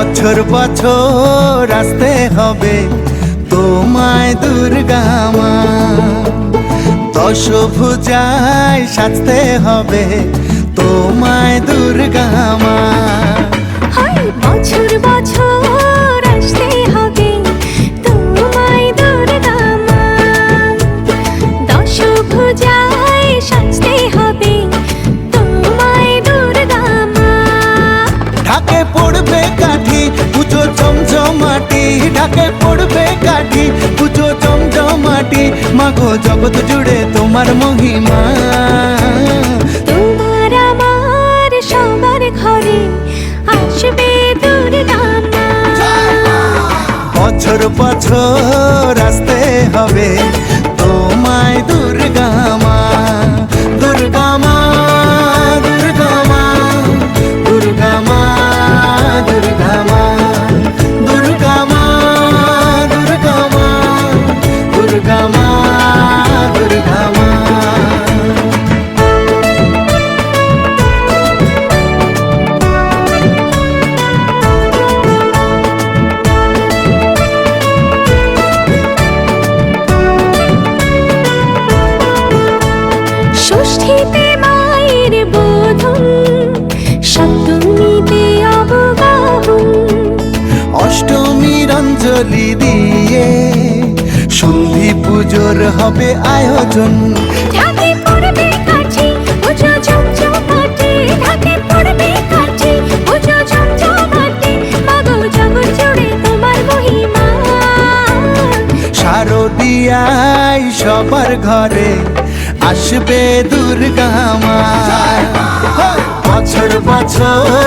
বছর বছর আসতে হবে তোমায় দুর্গা মা, দশভুজায় সাজতে হবে তোমায় দুর্গা মা। বছর বছর আসতে হবে তোমায় দুর্গা মা, দশভুজায় সাজতে হবে তোমায় দুর্গা মা। ঢাকে পড়বে কাঠি পুজো জমজমাটি, ঢাকে পড়বে কাঠি পুজো জমজমাটি, মাগো জগৎ জুড়ে তোমার মহিমা। তোমার আমার সবার ঘরে আসবে দুর্গা মা। বছর বছর আসতে হবে তোমায় দুর্গা মা, দুর্গা মা, দুর্গা মা, দুর্গা মা, দুর্গা মা, দুর্গা মা, দুর্গা মা, দুর্গা মা, দুর্গা মা। ষষ্ঠীতে মায়ের বোধন, সপ্তমীতে অবগাহন, অষ্টমীর অঞ্জলি দিয়ে সন্ধি পুজোর হবে আয়োজন। ঢাকে পড়বে কাঠি পুজো জমজমাটি, ঢাকে পড়বে কাঠি পুজো জমজমাটি, মাগো জগৎ জুড়ে তোমার মহিমা। শারদিয়ায় সবার ঘরে আসবে দুর্গা মা, বছর বছর